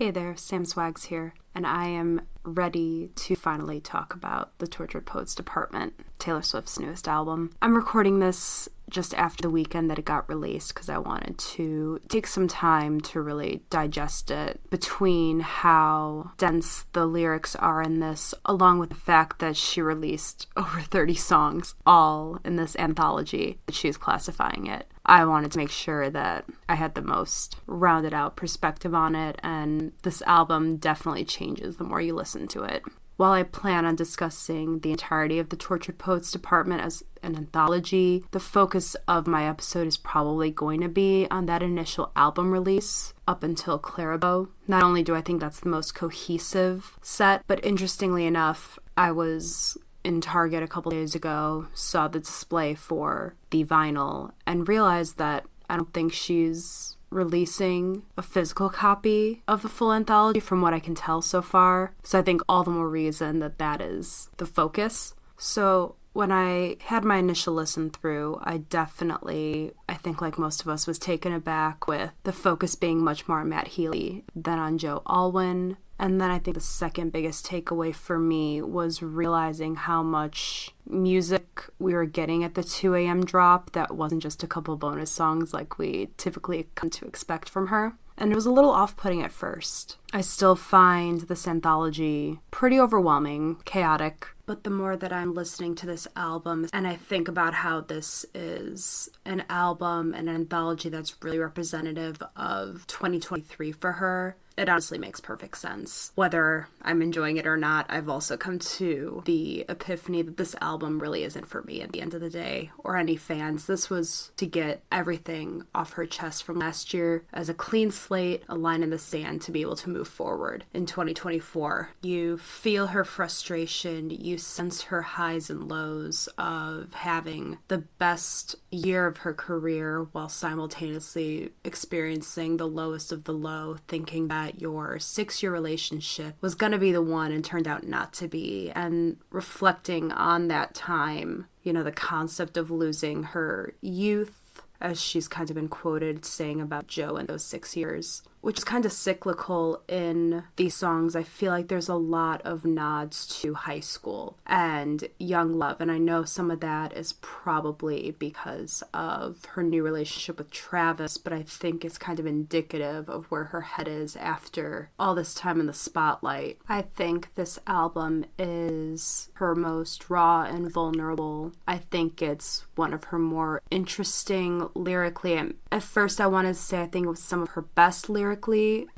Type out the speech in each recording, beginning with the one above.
Hey there, Sam Swags here, and I am ready to finally talk about the Tortured Poets Department, Taylor Swift's newest album. I'm recording this just after the weekend that it got released because I wanted to take some time to really digest it between how dense the lyrics are in this, along with the fact that she released over 30 songs, all in this anthology that she's classifying it. I wanted to make sure that I had the most rounded out perspective on it, and this album definitely changes the more you listen to it. While I plan on discussing the entirety of the Tortured Poets Department as an anthology, the focus of my episode is probably going to be on that initial album release up until Clarabout. Not only do I think that's the most cohesive set, but interestingly enough, I was in Target a couple days ago, saw the display for the vinyl, and realized that I don't think she's releasing a physical copy of the full anthology from what I can tell so far. So I think all the more reason that that is the focus. So when I had my initial listen through, I think like most of us, was taken aback with the focus being much more on Matt Healy than on Joe Alwyn. And then I think the second biggest takeaway for me was realizing how much music we were getting at the 2 a.m. drop that wasn't just a couple bonus songs like we typically come to expect from her. And it was a little off-putting at first. I still find this anthology pretty overwhelming, chaotic, but the more that I'm listening to this album and I think about how this is an album and an anthology that's really representative of 2023 for her, it honestly makes perfect sense. Whether I'm enjoying it or not, I've also come to the epiphany that this album really isn't for me at the end of the day, or any fans. This was to get everything off her chest from last year as a clean slate, a line in the sand to be able to move forward in 2024. You feel her frustration, you sense her highs and lows of having the best year of her career while simultaneously experiencing the lowest of the low, thinking that your 6-year relationship was going to be the one and turned out not to be, and reflecting on that time, the concept of losing her youth, as she's kind of been quoted saying about Joe in those 6 years, which is kind of cyclical in these songs. I feel like there's a lot of nods to high school and young love, and I know some of that is probably because of her new relationship with Travis, but I think it's kind of indicative of where her head is after all this time in the spotlight. I think this album is her most raw and vulnerable. I think it's one of her more interesting lyrically. And at first I wanted to say I think it was some of her best lyrically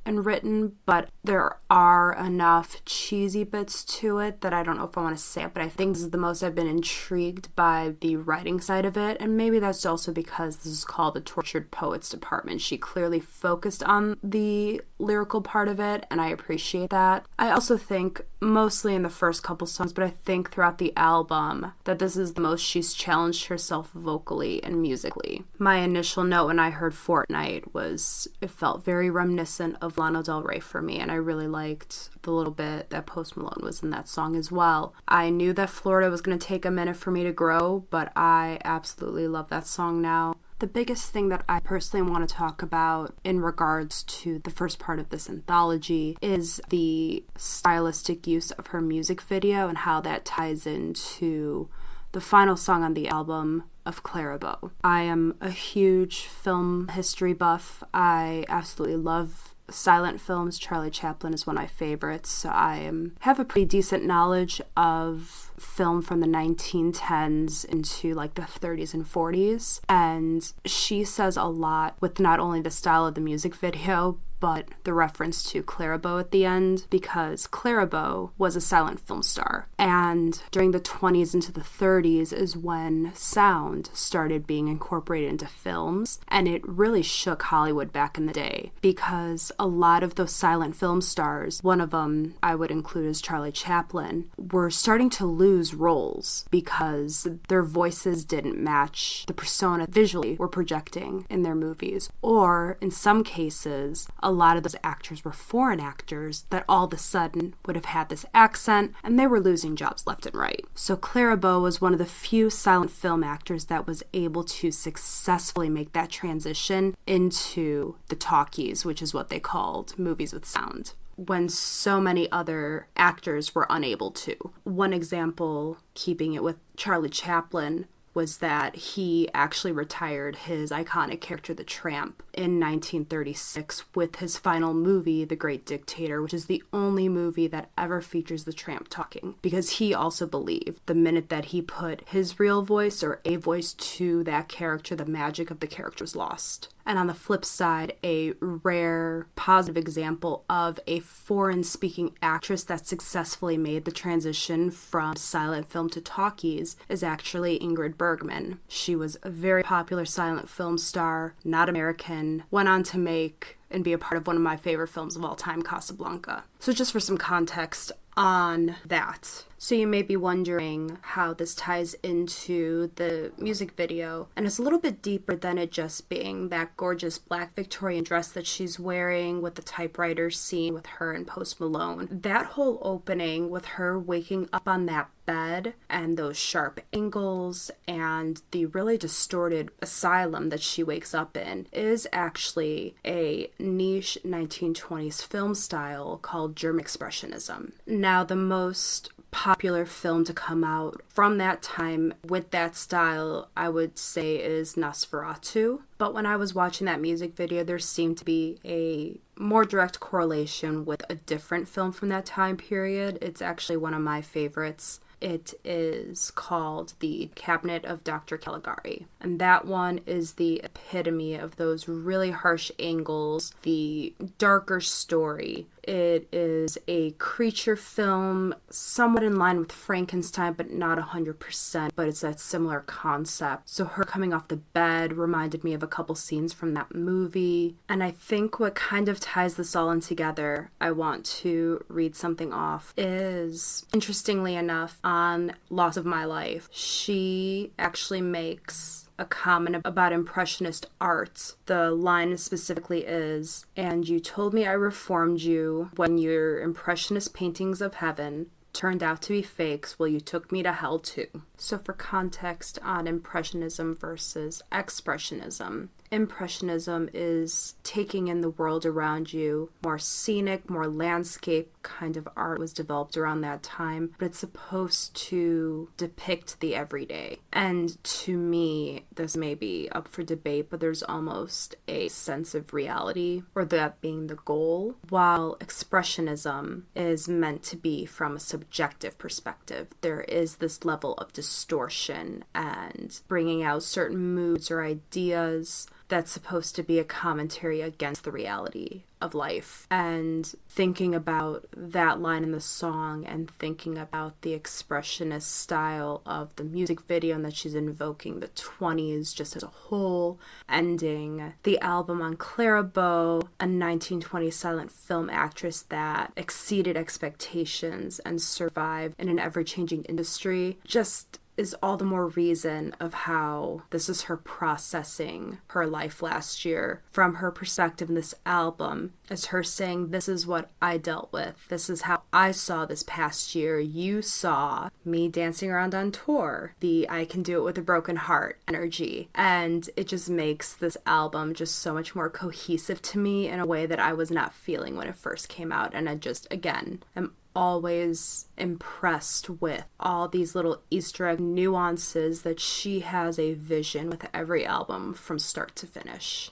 and written, but there are enough cheesy bits to it that I don't know if I want to say it, but I think this is the most I've been intrigued by the writing side of it, and maybe that's also because this is called the Tortured Poets Department. She clearly focused on the lyrical part of it, and I appreciate that. I also think, mostly in the first couple songs, but I think throughout the album, that this is the most she's challenged herself vocally and musically. My initial note when I heard Fortnight was it felt very reminiscent of Lana Del Rey for me, and I really liked the little bit that Post Malone was in that song as well. I knew that Florida was going to take a minute for me to grow, but I absolutely love that song now. The biggest thing that I personally want to talk about in regards to the first part of this anthology is the stylistic use of her music video and how that ties into the final song on the album of Clarabout. I am a huge film history buff. I absolutely love silent films. Charlie Chaplin is one of my favorites, so I have a pretty decent knowledge of film from the 1910s into like the 30s and 40s, and she says a lot with not only the style of the music video but the reference to Clarabout at the end, because Clarabout was a silent film star. And during the 20s into the 30s is when sound started being incorporated into films, and it really shook Hollywood back in the day, because a lot of those silent film stars, one of them I would include as Charlie Chaplin, were starting to lose roles because their voices didn't match the persona visually were projecting in their movies. Or in some cases, a lot of those actors were foreign actors that all of a sudden would have had this accent, and they were losing jobs left and right. So Clara Bow was one of the few silent film actors that was able to successfully make that transition into the talkies, which is what they called movies with sound, when so many other actors were unable to. One example, keeping it with Charlie Chaplin, was that he actually retired his iconic character, the Tramp, in 1936 with his final movie, The Great Dictator, which is the only movie that ever features the Tramp talking, because he also believed the minute that he put his real voice or a voice to that character, the magic of the character was lost. And on the flip side, a rare positive example of a foreign-speaking actress that successfully made the transition from silent film to talkies is actually Ingrid Bergman. She was a very popular silent film star, not American, went on to make and be a part of one of my favorite films of all time, Casablanca. So just for some context on that. So you may be wondering how this ties into the music video, and it's a little bit deeper than it just being that gorgeous black Victorian dress that she's wearing with the typewriter scene with her and Post Malone. That whole opening with her waking up on that bed and those sharp angles and the really distorted asylum that she wakes up in is actually a niche 1920s film style called German Expressionism. Now, the most popular film to come out from that time with that style, I would say, is Nosferatu. But when I was watching that music video, there seemed to be a more direct correlation with a different film from that time period. It's actually one of my favorites. It is called The Cabinet of Dr. Caligari. And that one is the epitome of those really harsh angles, the darker story. It is a creature film, somewhat in line with Frankenstein, but not 100%, but it's that similar concept. So her coming off the bed reminded me of a couple scenes from that movie. And I think what kind of ties this all in together, I want to read something off, is, interestingly enough, on Loss of My Life, she actually makes a comment about Impressionist art. The line specifically is, "And you told me I reformed you when your Impressionist paintings of heaven turned out to be fakes. Well, you took me to hell too." So for context on Impressionism versus Expressionism, Impressionism is taking in the world around you, more scenic, more landscape kind of art was developed around that time, but it's supposed to depict the everyday. And to me, this may be up for debate, but there's almost a sense of reality, or that being the goal, while Expressionism is meant to be from a subjective perspective. There is this level of distortion and bringing out certain moods or ideas that's supposed to be a commentary against the reality of life. And thinking about that line in the song and thinking about the expressionist style of the music video and that she's invoking the 20s just as a whole, ending the album on Clara Bow, a 1920 silent film actress that exceeded expectations and survived in an ever-changing industry, just is all the more reason of how this is her processing her life last year. From her perspective in this album, is her saying, this is what I dealt with. This is how I saw this past year. You saw me dancing around on tour. The I can do it with a broken heart energy. And it just makes this album just so much more cohesive to me in a way that I was not feeling when it first came out. And I just, again, am always impressed with all these little Easter egg nuances that she has a vision with every album from start to finish.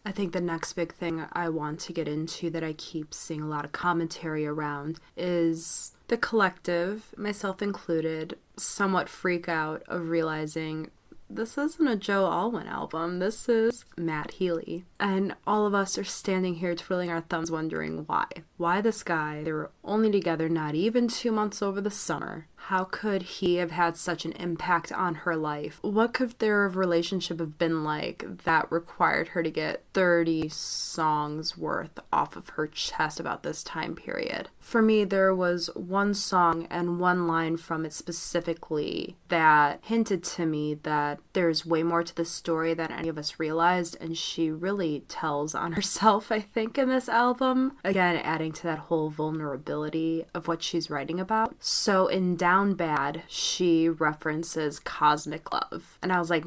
I think the next big thing I want to get into that I keep seeing a lot of commentary around is the collective, myself included, somewhat freak out of realizing this isn't a Joe Alwyn album. This is Matt Healy. And all of us are standing here twiddling our thumbs wondering why. Why this guy? They were only together not even 2 months over the summer. How could he have had such an impact on her life? What could their relationship have been like that required her to get 30 songs worth off of her chest about this time period? For me, there was one song and one line from it specifically that hinted to me that there's way more to the story than any of us realized, and she really tells on herself, I think, in this album. Again, adding to that whole vulnerability of what she's writing about. So in Down Bad, she references cosmic love. And I was like,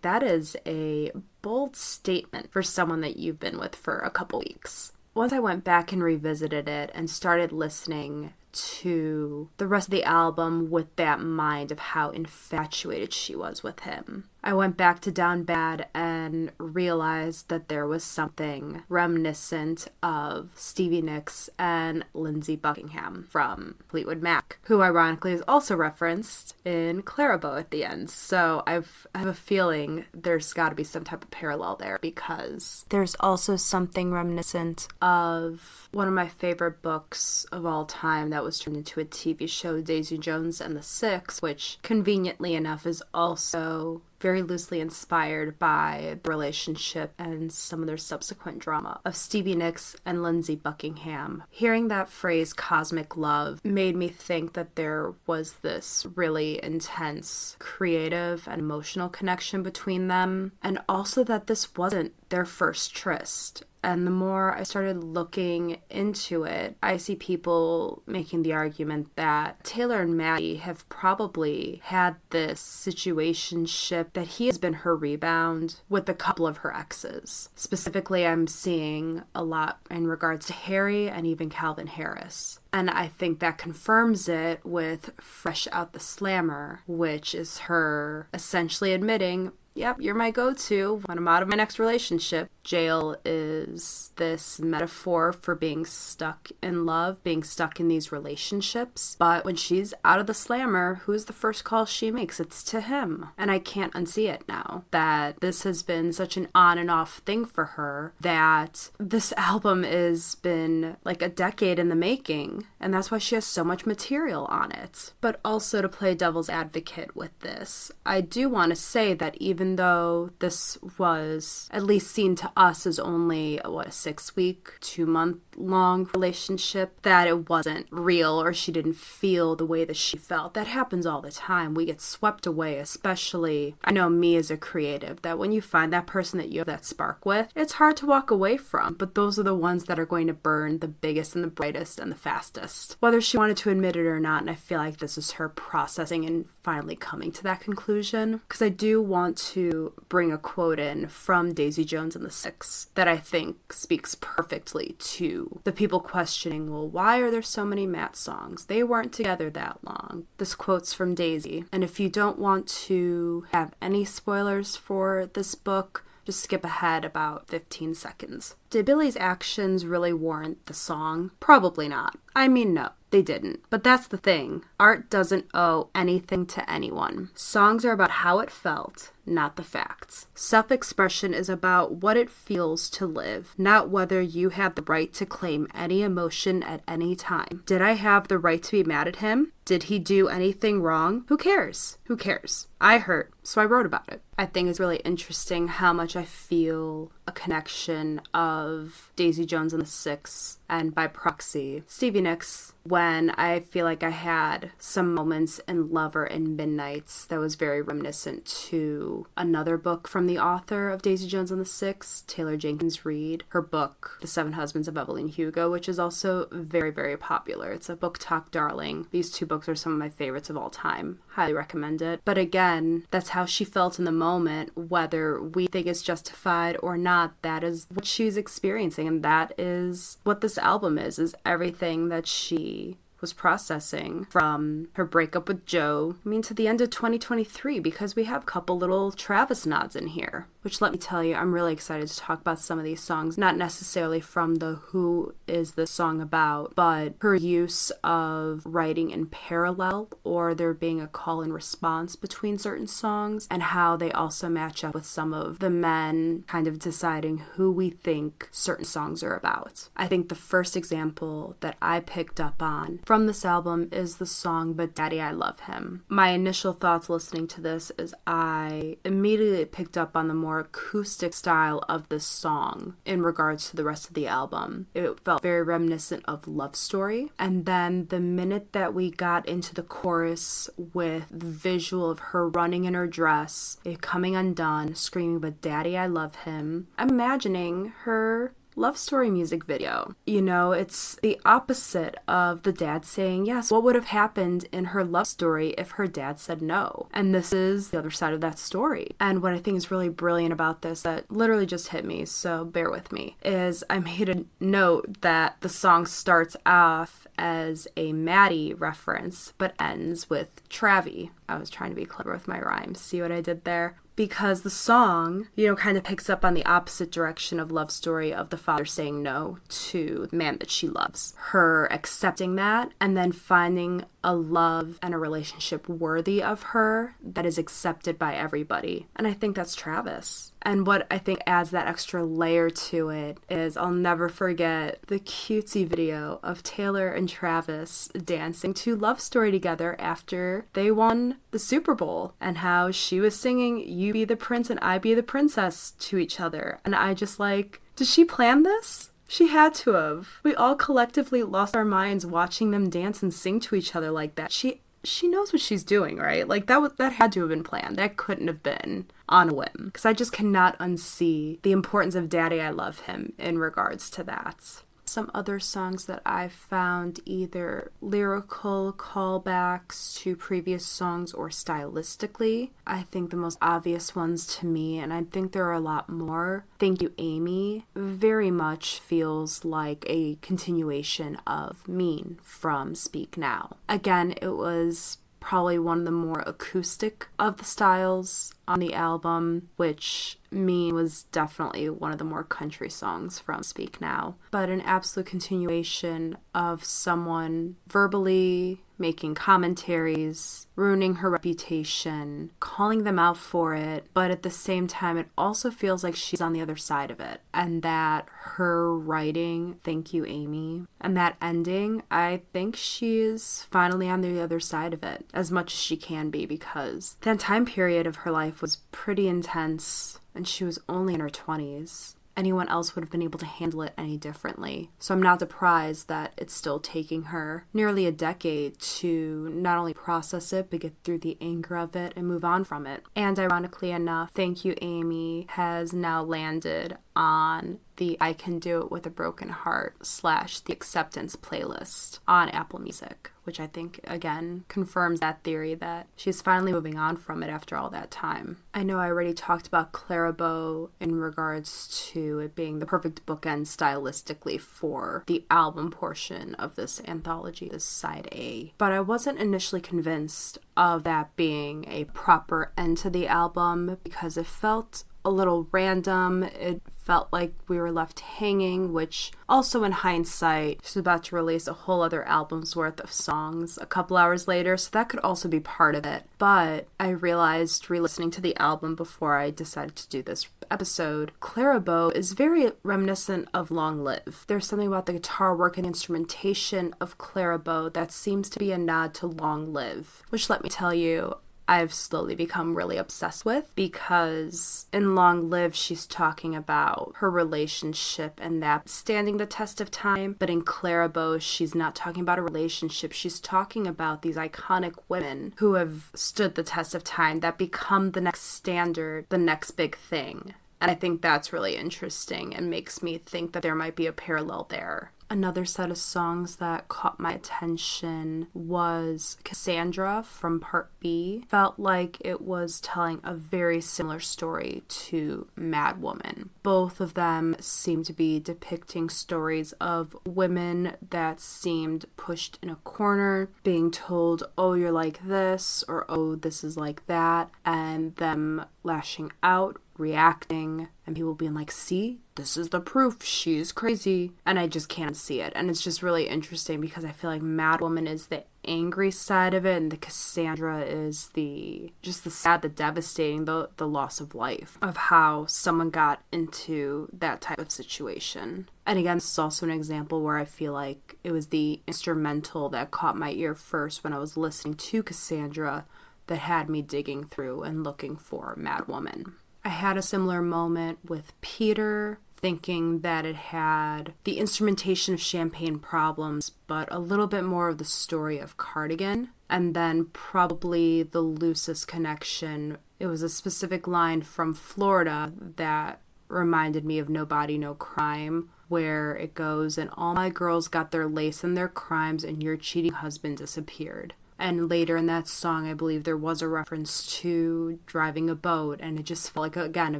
that is a bold statement for someone that you've been with for a couple weeks. Once I went back and revisited it and started listening to the rest of the album with that mind of how infatuated she was with him, I went back to Down Bad and realized that there was something reminiscent of Stevie Nicks and Lindsey Buckingham from Fleetwood Mac, who ironically is also referenced in Clarabow at the end. So I have a feeling there's got to be some type of parallel there, because there's also something reminiscent of one of my favorite books of all time that was turned into a TV show, Daisy Jones and the Six, which conveniently enough is also very loosely inspired by the relationship and some of their subsequent drama of Stevie Nicks and Lindsey Buckingham. Hearing that phrase, cosmic love, made me think that there was this really intense creative and emotional connection between them, and also that this wasn't their first tryst. And the more I started looking into it, I see people making the argument that Taylor and Maddie have probably had this situationship, that he has been her rebound with a couple of her exes. Specifically, I'm seeing a lot in regards to Harry and even Calvin Harris. And I think that confirms it with Fresh Out the Slammer, which is her essentially admitting, yep, you're my go-to when I'm out of my next relationship. Jail is this metaphor for being stuck in love, being stuck in these relationships. But when she's out of the slammer, who's the first call she makes? It's to him. And I can't unsee it now, that this has been such an on and off thing for her, that this album has been like a decade in the making. And that's why she has so much material on it. But also, to play devil's advocate with this, I do want to say that even though this was at least seen to us as only a 6-week, 2-month long relationship, that it wasn't real or she didn't feel the way that she felt. That happens all the time. We get swept away, especially, I know me as a creative, that when you find that person that you have that spark with, it's hard to walk away from. But those are the ones that are going to burn the biggest and the brightest and the fastest, whether she wanted to admit it or not. And I feel like this is her processing and finally coming to that conclusion, because I do want to bring a quote in from Daisy Jones and the Six that I think speaks perfectly to the people questioning, well, why are there so many Matt songs? They weren't together that long. This quote's from Daisy, and if you don't want to have any spoilers for this book, just skip ahead about 15 seconds. Did Billy's actions really warrant the song? Probably not. I mean, no, they didn't. But that's the thing. Art doesn't owe anything to anyone. Songs are about how it felt, not the facts. Self-expression is about what it feels to live, not whether you have the right to claim any emotion at any time. Did I have the right to be mad at him? Did he do anything wrong? Who cares? Who cares? I hurt, so I wrote about it. I think it's really interesting how much I feel a connection of Daisy Jones and the Six, and by proxy, Stevie Nicks, when I feel like I had some moments in Lover and Midnights that was very reminiscent to another book from the author of Daisy Jones and the Six, Taylor Jenkins Reid, her book, The Seven Husbands of Evelyn Hugo, which is also very, very popular. It's a book talk darling. These two books are some of my favorites of all time. Highly recommend it. But again, that's how she felt in the moment, whether we think it's justified or not. That is what she's experiencing, and that is what this album is everything that she was processing from her breakup with Joe, to the end of 2023, because we have a couple little Travis nods in here, which, let me tell you, I'm really excited to talk about some of these songs, not necessarily from the who is this song about, but her use of writing in parallel, or there being a call and response between certain songs, and how they also match up with some of the men kind of deciding who we think certain songs are about. I think the first example that I picked up on from this album is the song But Daddy I Love Him. My initial thoughts listening to this is I immediately picked up on the more more acoustic style of this song in regards to the rest of the album. It felt very reminiscent of Love Story. And then the minute that we got into the chorus with the visual of her running in her dress, it coming undone, screaming, "But Daddy, I love him," I'm imagining her Love Story music video. You know, it's the opposite of the dad saying yes. What would have happened in her love story if her dad said no? And this is the other side of that story. And what I think is really brilliant about this, that literally just hit me, so bear with me, is I made a note that the song starts off as a Maddie reference, but ends with Travie. I was trying to be clever with my rhymes. See what I did there? Because the song, kind of picks up on the opposite direction of Love Story, of the father saying no to the man that she loves. Her accepting that and then finding a love and a relationship worthy of her that is accepted by everybody. And I think that's Travis. And what I think adds that extra layer to it is I'll never forget the cutesy video of Taylor and Travis dancing to Love Story together after they won the Super Bowl, and how she was singing "You Be the Prince and I Be the Princess" to each other. And I just did she plan this? She had to have. We all collectively lost our minds watching them dance and sing to each other like that. She knows what she's doing, right? That had to have been planned. That couldn't have been on a whim. Because I just cannot unsee the importance of Daddy, I Love Him in regards to that. Some other songs that I found either lyrical callbacks to previous songs or stylistically. I think the most obvious ones to me, and I think there are a lot more, Thank You Amy, very much feels like a continuation of Mean from Speak Now. Again, it was probably one of the more acoustic of the styles on the album, which Mean was definitely one of the more country songs from Speak Now. But an absolute continuation of someone verbally making commentaries, ruining her reputation, calling them out for it, but at the same time it also feels like she's on the other side of it, and that her writing Thank You Amy and that ending, I think she is finally on the other side of it as much as she can be, because that time period of her life was pretty intense and she was only in her 20s. Anyone else would have been able to handle it any differently. So I'm not surprised that it's still taking her nearly a decade to not only process it, but get through the anger of it and move on from it. And ironically enough, Thank You Amy has now landed on the I Can Do It With a Broken Heart / the Acceptance playlist on Apple Music, which I think, again, confirms that theory that she's finally moving on from it after all that time. I know I already talked about Clara Bow in regards to it being the perfect bookend stylistically for the album portion of this anthology, this side A, but I wasn't initially convinced of that being a proper end to the album because it felt a little random. It felt like we were left hanging, which also in hindsight, she's about to release a whole other album's worth of songs a couple hours later, so that could also be part of it. But I realized re-listening to the album before I decided to do this episode, Clara Bow is very reminiscent of Long Live. There's something about the guitar work and instrumentation of Clara Bow that seems to be a nod to Long Live, which, let me tell you, I've slowly become really obsessed with, because in Long Live, she's talking about her relationship and that standing the test of time. But in Clara Bow, she's not talking about a relationship. She's talking about these iconic women who have stood the test of time, that become the next standard, the next big thing. And I think that's really interesting and makes me think that there might be a parallel there. Another set of songs that caught my attention was Cassandra from Part B. Felt like it was telling a very similar story to Mad Woman. Both of them seemed to be depicting stories of women that seemed pushed in a corner, being told, oh, you're like this, or oh, this is like that, and them lashing out, reacting, and people being like, see, this is the proof, she's crazy. And I just can't see it. And it's just really interesting because I feel like Mad Woman is the angry side of it, and the Cassandra is the sad, the devastating, the loss of life, of how someone got into that type of situation. And again, this is also an example where I feel like it was the instrumental that caught my ear first when I was listening to Cassandra that had me digging through and looking for Mad Woman. I had a similar moment with Peter, thinking that it had the instrumentation of Champagne Problems, but a little bit more of the story of Cardigan. And then probably the loosest connection, it was a specific line from Florida that reminded me of No Body, No Crime, where it goes, and all my girls got their lace and their crimes, and your cheating husband disappeared. And later in that song, I believe there was a reference to driving a boat, and it just felt like, again, a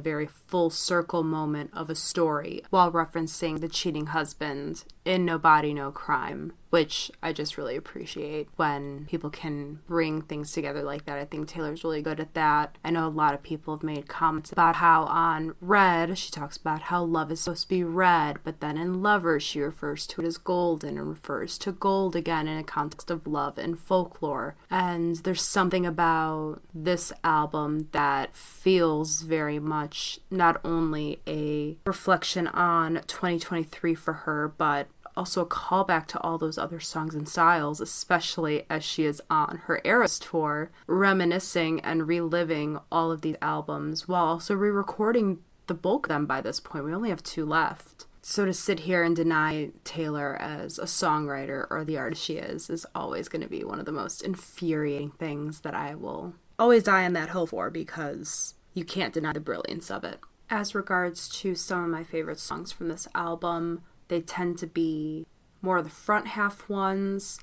very full circle moment of a story while referencing the cheating husband in No Body, No Crime, which I just really appreciate when people can bring things together like that. I think Taylor's really good at that. I know a lot of people have made comments about how on Red, she talks about how love is supposed to be red, but then in Lovers, she refers to it as golden and refers to gold again in a context of love and folklore. And there's something about this album that feels very much not only a reflection on 2023 for her, but also a callback to all those other songs and styles, especially as she is on her Eras tour, reminiscing and reliving all of these albums while also re-recording the bulk of them by this point. We only have 2 left. So to sit here and deny Taylor as a songwriter or the artist she is always going to be one of the most infuriating things that I will always die on that hill for, because you can't deny the brilliance of it. As regards to some of my favorite songs from this album, they tend to be more of the front half ones.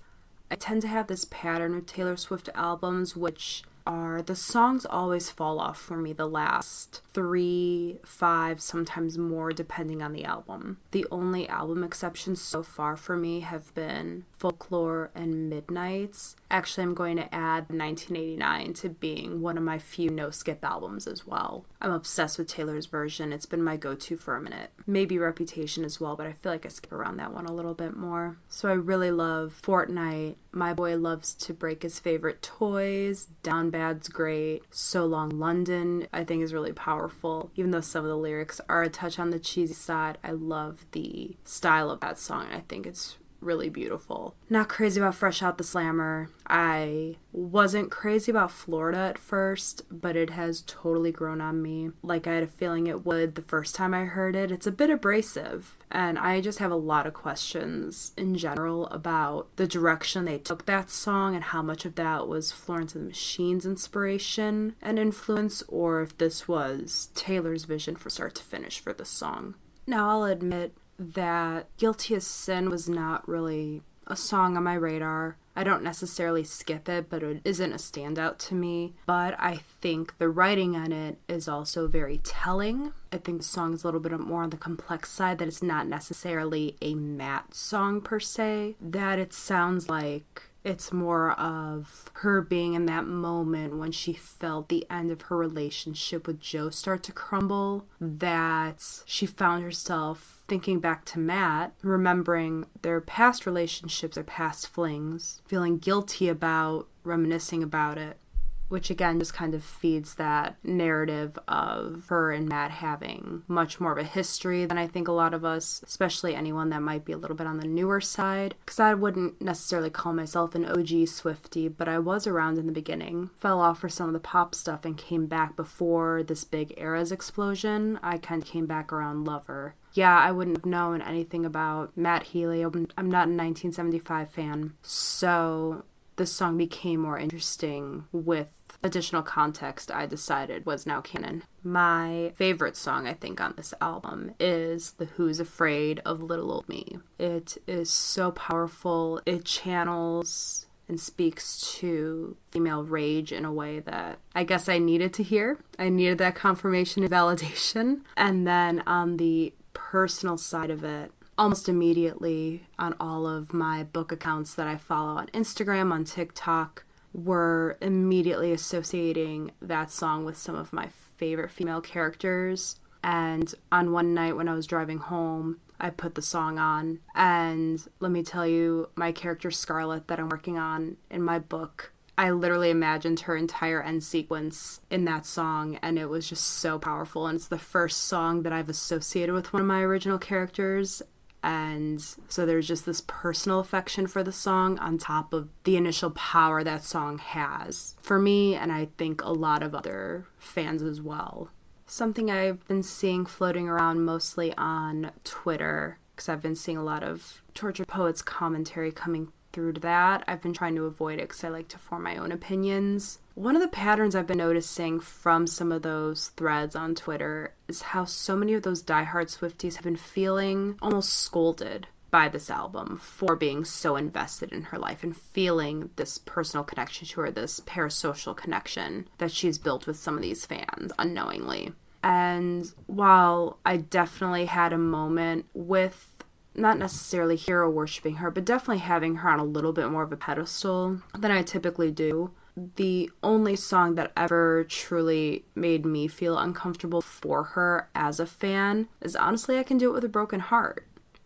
I tend to have this pattern with Taylor Swift albums, which are the songs always fall off for me the last 3, 5, sometimes more, depending on the album. The only album exceptions so far for me have been Folklore and Midnights. Actually, I'm going to add 1989 to being one of my few no-skip albums as well. I'm obsessed with Taylor's version. It's been my go-to for a minute. Maybe Reputation as well, but I feel like I skip around that one a little bit more. So I really love Fortnight. My Boy Loves to Break His Favorite Toys. Down Bad's great. So Long London, I think, is really powerful. Even though some of the lyrics are a touch on the cheesy side, I love the style of that song. I think it's really beautiful. Not crazy about Fresh Out the Slammer. I wasn't crazy about Florida at first, but it has totally grown on me. Like I had a feeling it would the first time I heard it. It's a bit abrasive, and I just have a lot of questions in general about the direction they took that song and how much of that was Florence and the Machine's inspiration and influence, or if this was Taylor's vision from start to finish for this song. Now, I'll admit that Guilty as Sin was not really a song on my radar. I don't necessarily skip it, but it isn't a standout to me. But I think the writing on it is also very telling. I think the song is a little bit more on the complex side, that it's not necessarily a Matt song per se, that it sounds like it's more of her being in that moment when she felt the end of her relationship with Joe start to crumble, that she found herself thinking back to Matt, remembering their past relationships, their past flings, feeling guilty about reminiscing about it, which again just kind of feeds that narrative of her and Matt having much more of a history than I think a lot of us, especially anyone that might be a little bit on the newer side, because I wouldn't necessarily call myself an OG Swiftie, but I was around in the beginning, fell off for some of the pop stuff and came back before this big Eras explosion. I kind of came back around Lover. Yeah, I wouldn't have known anything about Matt Healy. I'm not a 1975 fan, so this song became more interesting with additional context I decided was now canon. My favorite song, I think, on this album is The Who's Afraid of Little Old Me. It is so powerful. It channels and speaks to female rage in a way that I guess I needed to hear. I needed that confirmation and validation. And then on the personal side of it, almost immediately on all of my book accounts that I follow on Instagram, on TikTok, were immediately associating that song with some of my favorite female characters. And on one night when I was driving home, I put the song on, and let me tell you, my character Scarlett that I'm working on in my book, I literally imagined her entire end sequence in that song, and it was just so powerful. And it's the first song that I've associated with one of my original characters, and so there's just this personal affection for the song on top of the initial power that song has for me, and I think a lot of other fans as well. Something I've been seeing floating around mostly on Twitter, because I've been seeing a lot of Tortured Poets commentary coming through to that. I've been trying to avoid it because I like to form my own opinions. One of the patterns I've been noticing from some of those threads on Twitter is how so many of those diehard Swifties have been feeling almost scolded by this album for being so invested in her life and feeling this personal connection to her, this parasocial connection that she's built with some of these fans unknowingly. And while I definitely had a moment with not necessarily hero worshipping her, but definitely having her on a little bit more of a pedestal than I typically do, the only song that ever truly made me feel uncomfortable for her as a fan is honestly I Can Do It With a Broken Heart.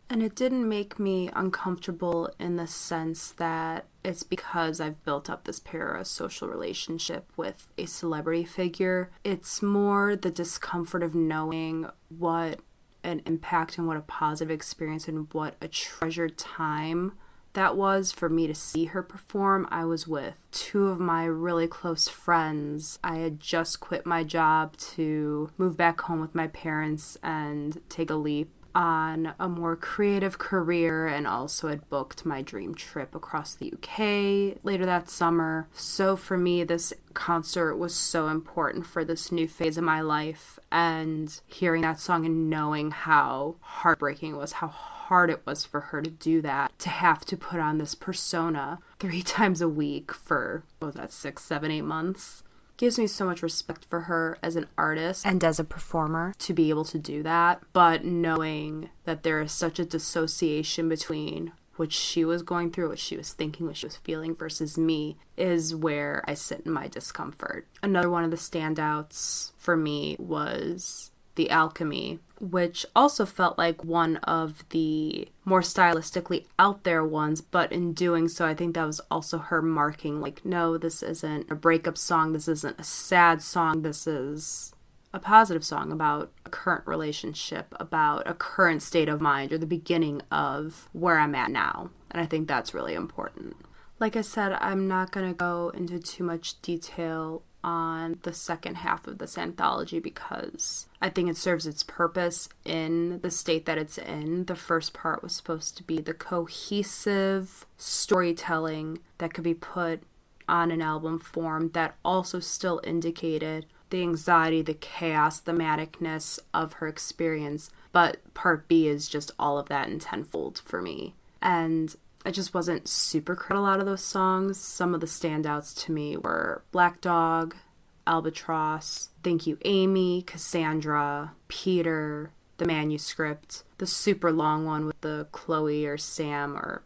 And it didn't make me uncomfortable in the sense that it's because I've built up this parasocial relationship with a celebrity figure. It's more the discomfort of knowing what an impact and what a positive experience and what a treasured time that was for me to see her perform. I was with two of my really close friends. I had just quit my job to move back home with my parents and take a leap on a more creative career, and also had booked my dream trip across the UK later that summer. So for me, this concert was so important for this new phase of my life, and hearing that song and knowing how heartbreaking it was, how hard it was for her to do that, to have to put on this persona 3 times a week for, what was that, 6, 7, 8 months? Gives me so much respect for her as an artist and as a performer to be able to do that, but knowing that there is such a dissociation between what she was going through, what she was thinking, what she was feeling versus me is where I sit in my discomfort. Another one of the standouts for me was The Alchemy, which also felt like one of the more stylistically out there ones, but in doing so, I think that was also her marking, like, no, this isn't a breakup song, this isn't a sad song, this is a positive song about a current relationship, about a current state of mind, or the beginning of where I'm at now. And I think that's really important. Like I said, I'm not going to go into too much detail on the second half of this anthology because I think it serves its purpose in the state that it's in. The first part was supposed to be the cohesive storytelling that could be put on an album form that also still indicated the anxiety, the chaos, the manicness of her experience. But part B is just all of that in tenfold for me. And I just wasn't super credit a lot of those songs. Some of the standouts to me were Black Dog, Albatross, Thank You Amy, Cassandra, Peter, The Manuscript, the super long one with the Chloe or Sam or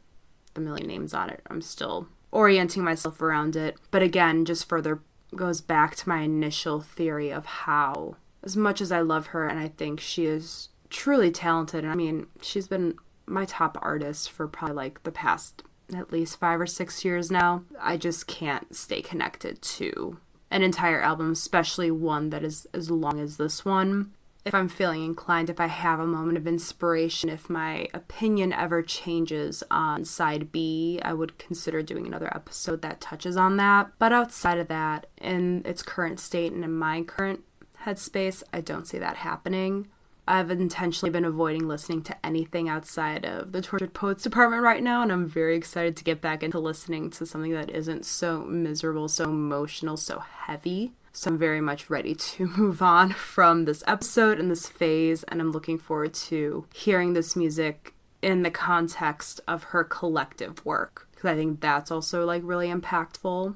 the million names on it. I'm still orienting myself around it. But again, just further goes back to my initial theory of how, as much as I love her and I think she is truly talented, and I mean, she's been my top artist for probably like the past at least 5 or 6 years now, I just can't stay connected to an entire album, especially one that is as long as this one. If I'm feeling inclined, if I have a moment of inspiration, if my opinion ever changes on side B, I would consider doing another episode that touches on that. But outside of that, in its current state and in my current headspace, I don't see that happening. I've intentionally been avoiding listening to anything outside of the Tortured Poets department right now, and I'm very excited to get back into listening to something that isn't so miserable, so emotional, so heavy. So I'm very much ready to move on from this episode and this phase, and I'm looking forward to hearing this music in the context of her collective work, because I think that's also like really impactful.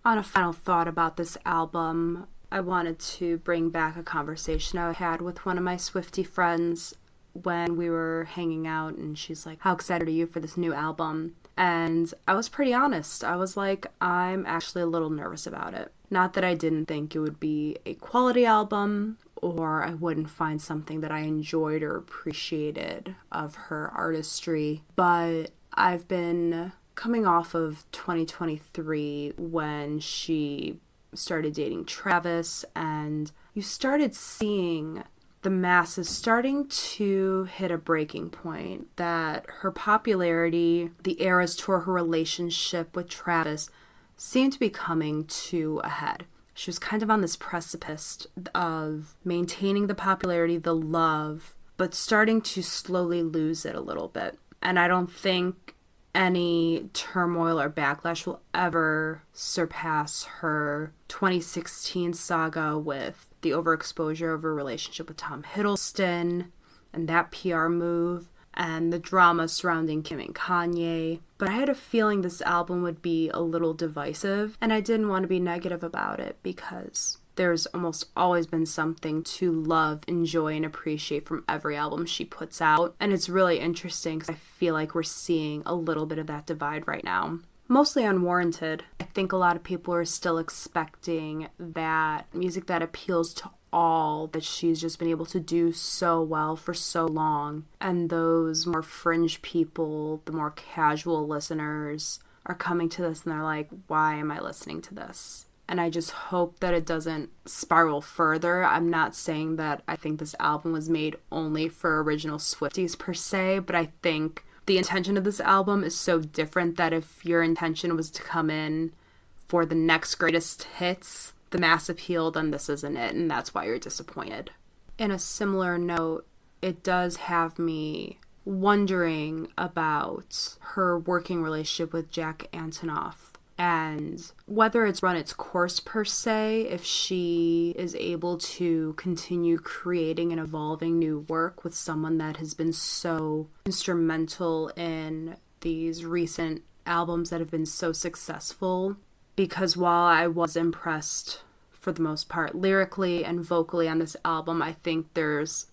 On a final thought about this album, I wanted to bring back a conversation I had with one of my Swiftie friends when we were hanging out, and she's like, how excited are you for this new album? And I was pretty honest. I was like, I'm actually a little nervous about it. Not that I didn't think it would be a quality album, or I wouldn't find something that I enjoyed or appreciated of her artistry, but I've been coming off of 2023 when she started dating Travis, and you started seeing the masses starting to hit a breaking point, that her popularity, the eras to her relationship with Travis seemed to be coming to a head. She was kind of on this precipice of maintaining the popularity, the love, but starting to slowly lose it a little bit. And I don't think any turmoil or backlash will ever surpass her 2016 saga with the overexposure of her relationship with Tom Hiddleston and that PR move and the drama surrounding Kim and Kanye. But I had a feeling this album would be a little divisive, and I didn't want to be negative about it because there's almost always been something to love, enjoy, and appreciate from every album she puts out. And it's really interesting because I feel like we're seeing a little bit of that divide right now. Mostly unwarranted. I think a lot of people are still expecting that music that appeals to all that she's just been able to do so well for so long. And those more fringe people, the more casual listeners, are coming to this and they're like, why am I listening to this? And I just hope that it doesn't spiral further. I'm not saying that I think this album was made only for original Swifties per se, but I think the intention of this album is so different that if your intention was to come in for the next greatest hits, the mass appeal, then this isn't it, and that's why you're disappointed. In a similar note, it does have me wondering about her working relationship with Jack Antonoff and whether it's run its course per se, if she is able to continue creating and evolving new work with someone that has been so instrumental in these recent albums that have been so successful. Because while I was impressed for the most part lyrically and vocally on this album, I think there's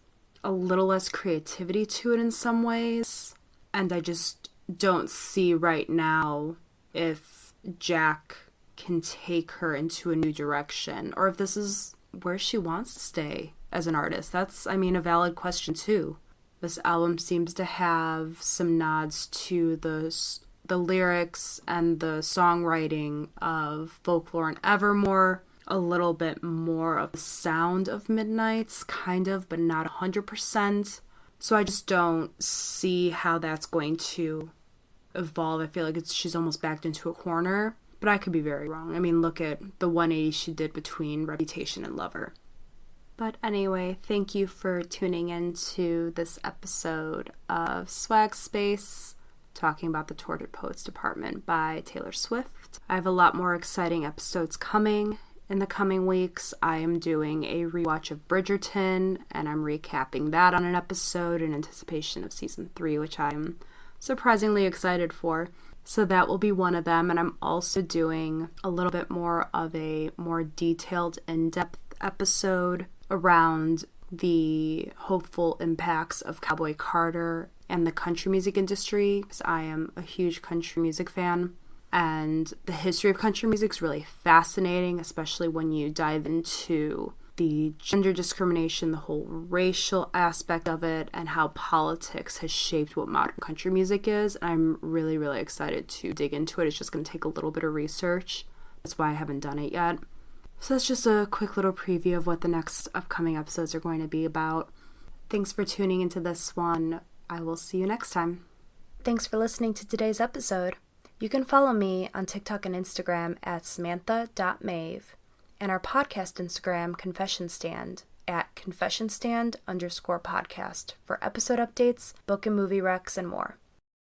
a little less creativity to it in some ways. And I just don't see right now if Jack can take her into a new direction or if this is where she wants to stay as an artist. That's, a valid question too. This album seems to have some nods to the lyrics and the songwriting of Folklore and Evermore, a little bit more of the sound of Midnight's, kind of, but not 100%. So I just don't see how that's going to evolve. I feel like she's almost backed into a corner, but I could be very wrong. Look at the 180 she did between Reputation and Lover. But anyway, thank you for tuning in to this episode of Swag Space, talking about the Tortured Poets Department by Taylor Swift. I have a lot more exciting episodes coming in the coming weeks. I am doing a rewatch of Bridgerton, and I'm recapping that on an episode in anticipation of season 3, which I'm surprisingly excited for. So that will be one of them, and I'm also doing a little bit more of a more detailed, in-depth episode around the hopeful impacts of Cowboy Carter and the country music industry, because I am a huge country music fan. And the history of country music is really fascinating, especially when you dive into the gender discrimination, the whole racial aspect of it, and how politics has shaped what modern country music is. And I'm really, really excited to dig into it. It's just going to take a little bit of research. That's why I haven't done it yet. So that's just a quick little preview of what the next upcoming episodes are going to be about. Thanks for tuning into this one. I will see you next time. Thanks for listening to today's episode. You can follow me on TikTok and Instagram at samantha.mave and our podcast Instagram, Confession Stand, at confessionstand_podcast for episode updates, book and movie recs, and more.